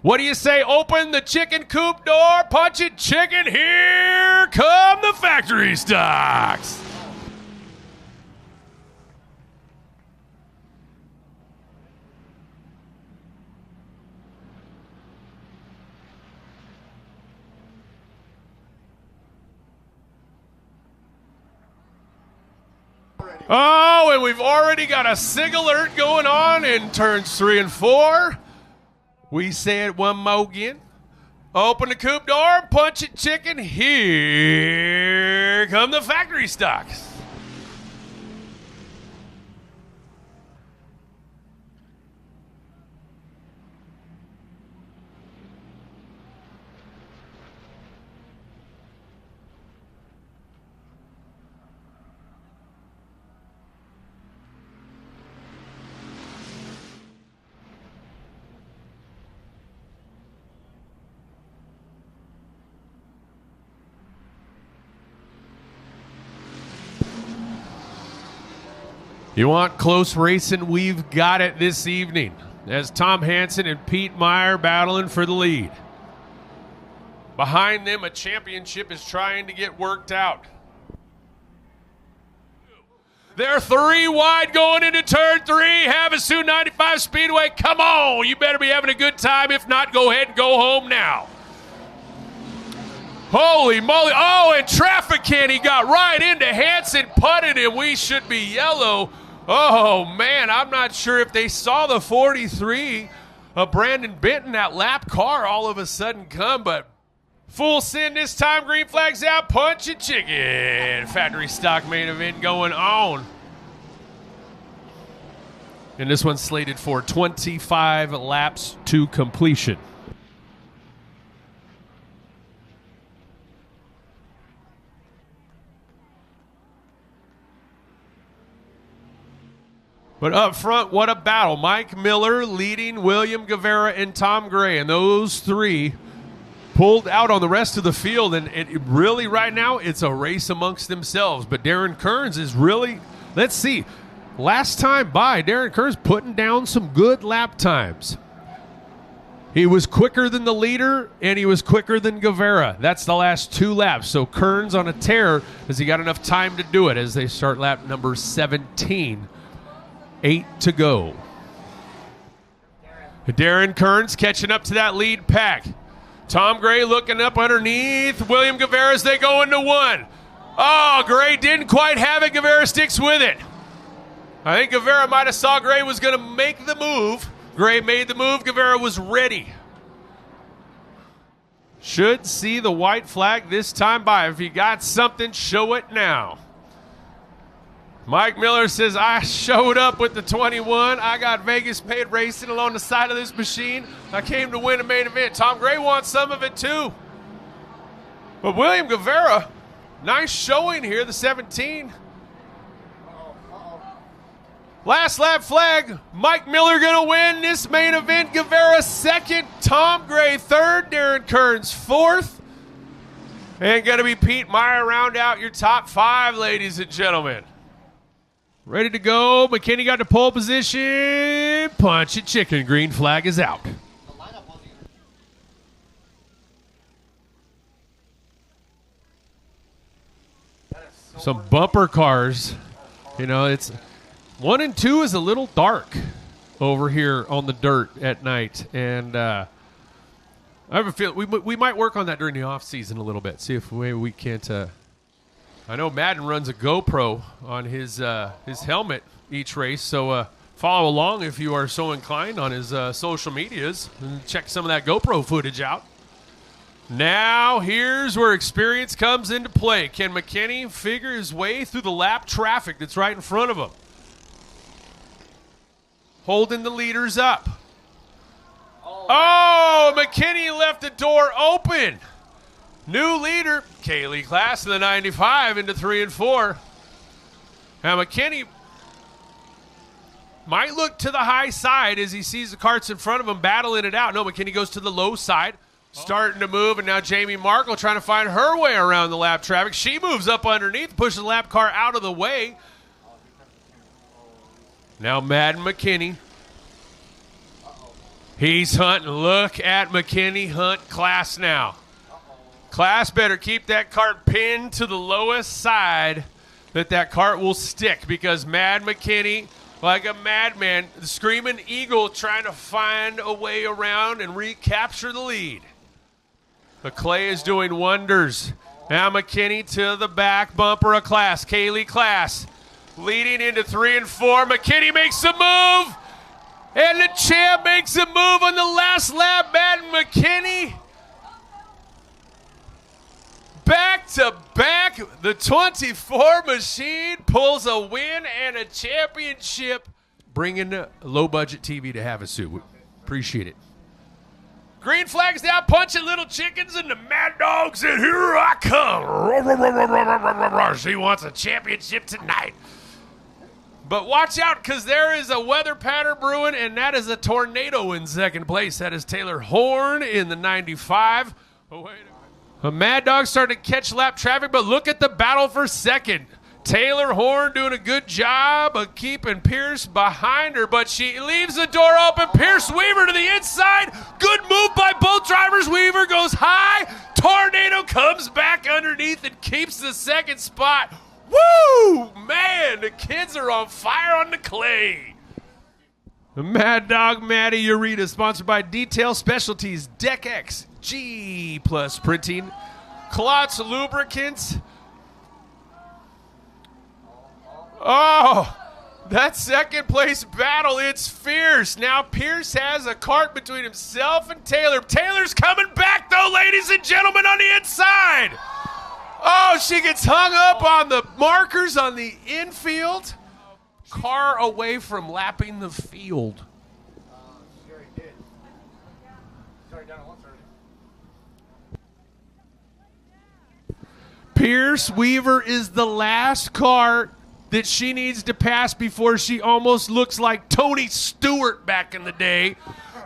What do you say? Open the chicken coop door, punch it, chicken. Here come the factory stocks. Oh, and we've already got a SIG alert going on in turns 3 and 4. We say it one more again. Open the coop door, punch it, chicken. Here come the factory stocks. You want close racing? We've got it this evening as Tom Hansen and Pete Meyer battling for the lead. Behind them, a championship is trying to get worked out. They're 3 wide going into turn 3. Havasu 95 Speedway. Come on, you better be having a good time. If not, go ahead and go home now. Holy moly. Oh, and traffic can. He got right into Hansen, putted him. We should be yellow. Oh, man, I'm not sure if they saw the 43 of Brandon Benton, that lap car, all of a sudden come, but full send this time. Green flag's out. Punch it, chicken. Factory stock main event going on. And this one's slated for 25 laps to completion. But up front, what a battle. Mike Miller leading William Guevara and Tom Gray. And those 3 pulled out on the rest of the field. And it really, right now, it's a race amongst themselves. But Darren Kearns is really, let's see. Last time by, Darren Kearns putting down some good lap times. He was quicker than the leader, and he was quicker than Guevara. That's the last 2 laps. So Kearns on a tear as he got enough time to do it as they start lap number 17. 8 to go. Darren Kearns catching up to that lead pack. Tom Gray looking up underneath William Guevara as they go into 1. Oh, Gray didn't quite have it. Guevara sticks with it. I think Guevara might have saw Gray was going to make the move. Gray made the move. Guevara was ready. Should see the white flag this time by. If you got something, show it now. Mike Miller says, I showed up with the 21. I got Vegas paid racing along the side of this machine. I came to win a main event. Tom Gray wants some of it too. But William Guevara, nice showing here, the 17. Last lap flag. Mike Miller going to win this main event. Guevara second. Tom Gray third. Darren Kearns fourth. And going to be Pete Meyer round out your top 5, ladies and gentlemen. Ready to go. McKinney got to pole position. Punch it, chicken. Green flag is out. Some bumper cars. You know, it's 1 and 2 is a little dark over here on the dirt at night. And I have a feeling we might work on that during the off season a little bit. See if we can't. I know Madden runs a GoPro on his helmet each race, so follow along if you are so inclined on his social medias and check some of that GoPro footage out. Now here's where experience comes into play. Can McKinney figure his way through the lap traffic that's right in front of him? Holding the leaders up. Oh, McKinney left the door open. New leader, Kaylee Class in the 95 into 3 and 4. Now McKinney might look to the high side as he sees the carts in front of him battling it out. No, McKinney goes to the low side, starting to move, and now Jamie Markle trying to find her way around the lap traffic. She moves up underneath, pushes the lap car out of the way. Now Madden McKinney He's hunting. Look at McKinney hunt Class now. Class better keep that cart pinned to the lowest side that cart will stick, because Mad McKinney, like a madman, the Screaming Eagle, trying to find a way around and recapture the lead. The Clay is doing wonders. Now McKinney to the back bumper of Class. Kaylee Class leading into 3 and 4. McKinney makes a move, and the champ makes a move on the last lap. Mad McKinney back to back. The 24 machine pulls a win and a championship. Bringing low budget TV to Havasu. Appreciate it. Green flags down, punching little chickens, and the Mad Dogs, and here I come. She wants a championship tonight. But watch out, because there is a weather pattern brewing, and that is a tornado in second place. That is Taylor Horn in the 95. Oh, wait a minute. A Mad Dog starting to catch lap traffic, but look at the battle for second. Taylor Horn doing a good job of keeping Pierce behind her, but she leaves the door open. Pierce Weaver to the inside. Good move by both drivers. Weaver goes high. Tornado comes back underneath and keeps the second spot. Woo! Man, the kids are on fire on the clay. The Mad Dog Matty Ureta, sponsored by Detail Specialties, Deck X, G Plus Printing, Klotz Lubricants. Oh, that second place battle, it's fierce. Now Pierce has a cart between himself and Taylor. Taylor's coming back, though, ladies and gentlemen, on the inside. Oh, she gets hung up on the markers on the infield. Car away from lapping the field. She already did. She's already done it once already. Pierce Weaver is the last car that she needs to pass before she almost looks like Tony Stewart back in the day,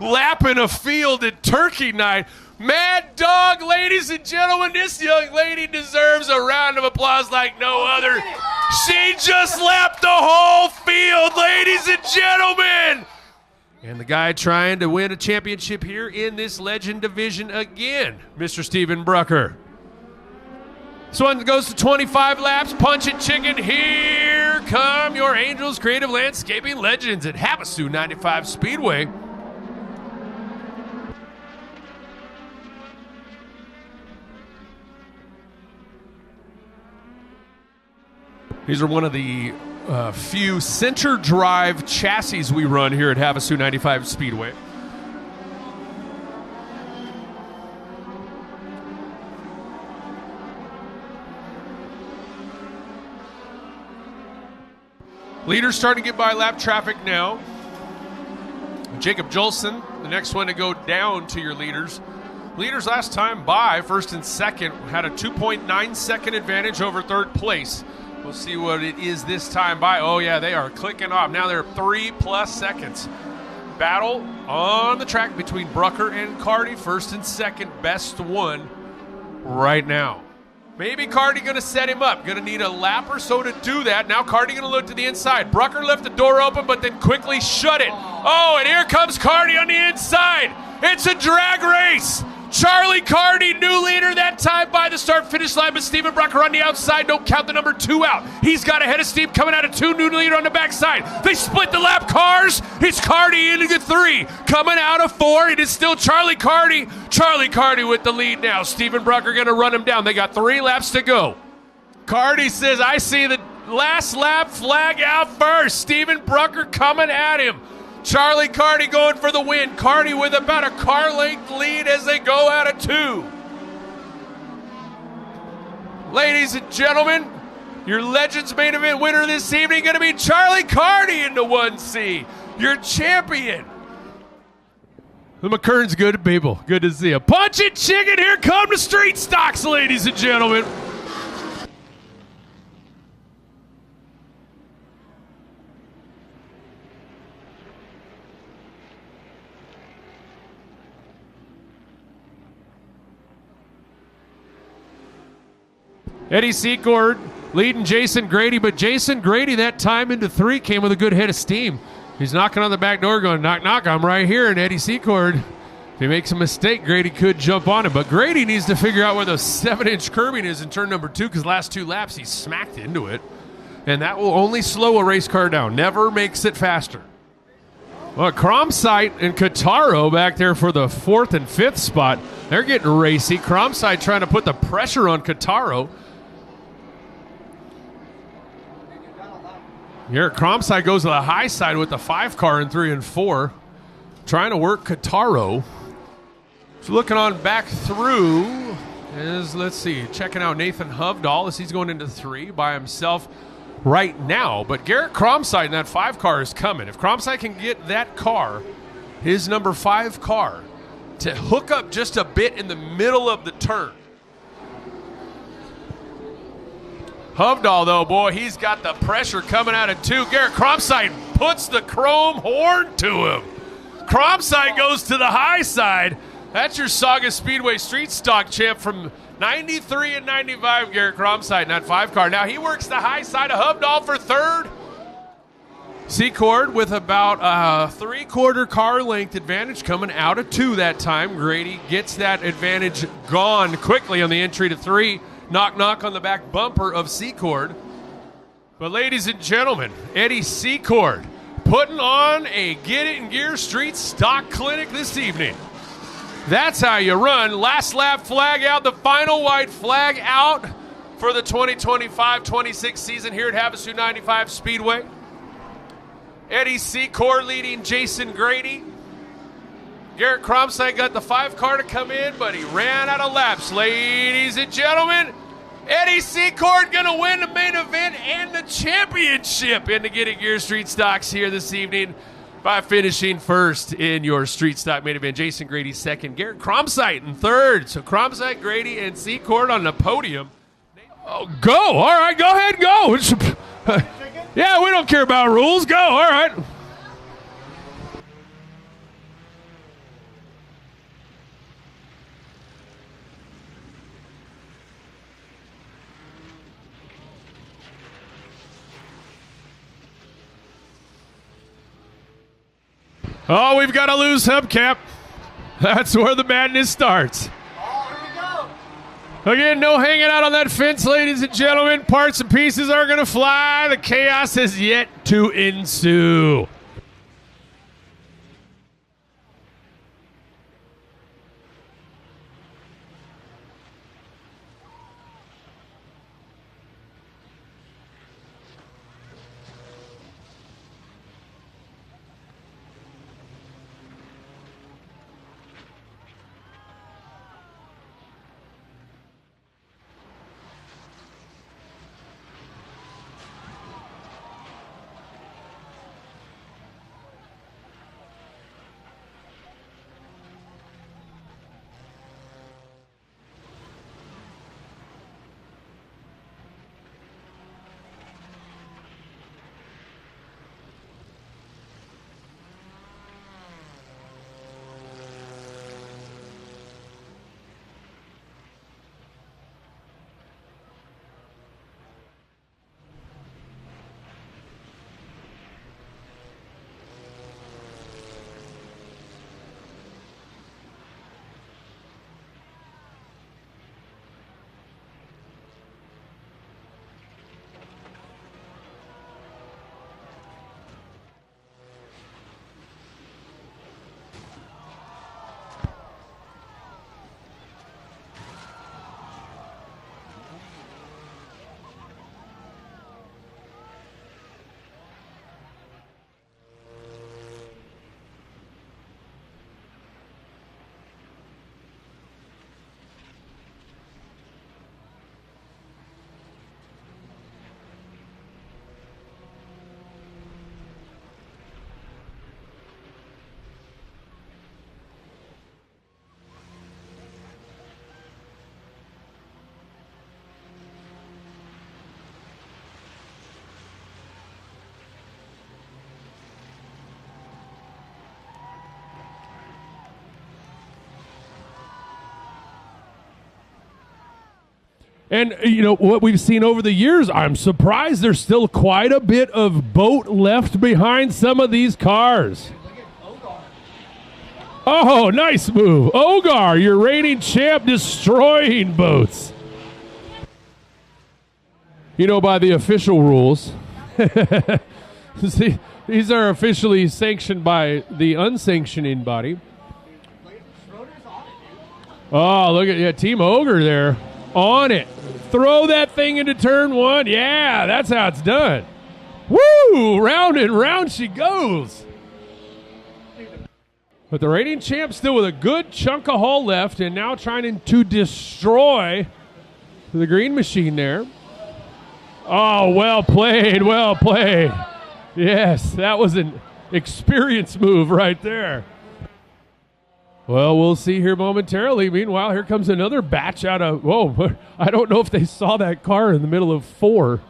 lapping a field at Turkey Night. Mad Dog, ladies and gentlemen, this young lady deserves a round of applause like no other. She just lapped the whole field, ladies and gentlemen. And the guy trying to win a championship here in this Legend Division again, Mr. Steven Brucker. This one goes to 25 laps, punching chicken. Here come your Angels Creative Landscaping Legends at Havasu 95 Speedway. These are one of the few center drive chassis we run here at Havasu 95 Speedway. Leaders starting to get by lap traffic now. Jacob Jolson, the next one to go down to your leaders. Leaders last time by, first and second, had a 2.9 second advantage over third place. We'll see what it is this time by. Oh, yeah, they are clicking off. Now they're 3+ seconds. Battle on the track between Brucker and Carty, first and second, best one right now. Maybe Carty going to set him up. Going to need a lap or so to do that. Now Carty going to look to the inside. Brucker left the door open, but then quickly shut it. Oh, and here comes Carty on the inside. It's a drag race. Charlie Carty, new leader that time by the start-finish line, but Steven Brucker on the outside. Don't count the number 2 out. He's got ahead of Steve coming out of 2, new leader on the backside. They split the lap cars. It's Carty into 3. Coming out of 4, it is still Charlie Carty. Charlie Carty with the lead now. Steven Brucker going to run him down. They got 3 laps to go. Carty says, I see the last lap flag out first. Steven Brucker coming at him. Charlie Carty going for the win. Carty with about a car length lead as they go out of 2. Ladies and gentlemen, your Legends main event winner this evening going to be Charlie Carty in the 1C. Your champion. The McKern's good people. Good to see you. Punch it, chicken. Here come the street stocks, ladies and gentlemen. Eddie Secord leading Jason Grady, but Jason Grady that time into 3 came with a good head of steam. He's knocking on the back door going, knock, knock, I'm right here. And Eddie Secord, if he makes a mistake, Grady could jump on him. But Grady needs to figure out where the 7-inch curbing is in turn number 2 because last 2 laps he smacked into it. And that will only slow a race car down, never makes it faster. Well, Cromsite and Kataro back there for the 4th and 5th spot. They're getting racy. Cromsite trying to put the pressure on Kataro. Here, Cromsite goes to the high side with the 5 car in 3 and 4. Trying to work Kataro. So looking on back through is, let's see, checking out Nathan Hovdahl as he's going into 3 by himself right now. But Garrett Cromsite in that 5 car is coming. If Cromsite can get that car, his number 5 car, to hook up just a bit in the middle of the turn. Hovdahl, though, boy, he's got the pressure coming out of 2. Garrett Cromsite puts the chrome horn to him. Cromsite goes to the high side. That's your Saga Speedway Street Stock champ from 93 and 95, Garrett Cromsite in that 5 car. Now he works the high side of Hovdahl for 3rd. Secord with about a 3/4 car length advantage coming out of 2 that time. Grady gets that advantage gone quickly on the entry to 3. Knock, knock on the back bumper of Secord. But ladies and gentlemen, Eddie Secord putting on a Get It in Gear Street Stock clinic this evening. That's how you run. Last lap flag out, the final white flag out for the 2025-26 season here at Havasu 95 Speedway. Eddie Secord leading Jason Grady. Garrett Cromsite got the 5 car to come in, but he ran out of laps. Ladies and gentlemen, Eddie Secord going to win the main event and the championship in the Get It Gear Street Stocks here this evening by finishing 1st in your Street Stock main event. Jason Grady 2nd, Garrett Cromsite in 3rd. So Cromsite, Grady, and Secord on the podium. Oh, go. All right, go ahead, go. Yeah, we don't care about rules. Go. All right. Oh, we've got to lose hubcap. That's where the madness starts. Oh, here we go. Again, no hanging out on that fence, ladies and gentlemen. Parts and pieces are going to fly. The chaos has yet to ensue. And, you know, what we've seen over the years, I'm surprised there's still quite a bit of boat left behind some of these cars. Oh, nice move. Ogar, your reigning champ, destroying boats. You know, by the official rules, see, these are officially sanctioned by the unsanctioning body. Oh, look at Team Ogre there. On it. Throw that thing into turn one. Yeah, that's how it's done. Woo! Round and round she goes. But the reigning champ still with a good chunk of hull left and now trying to destroy the green machine there. Oh, well played, well played. Yes, that was an experience move right there. Well, we'll see here momentarily. Meanwhile, here comes another batch out of... Whoa, I don't know if they saw that car in the middle of 4.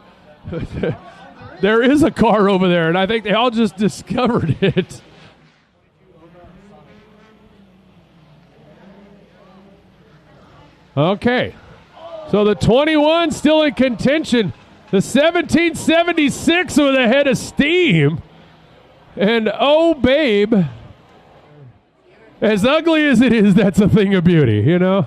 There is a car over there, and I think they all just discovered it. Okay, so the 21 still in contention. The 1776 with a head of steam. And oh, babe... As ugly as it is, that's a thing of beauty, you know?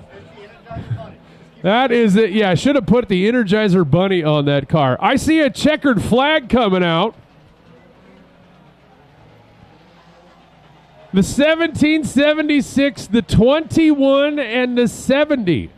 That is it. Yeah, I should have put the Energizer Bunny on that car. I see a checkered flag coming out. The 1776, the 21, and the 70.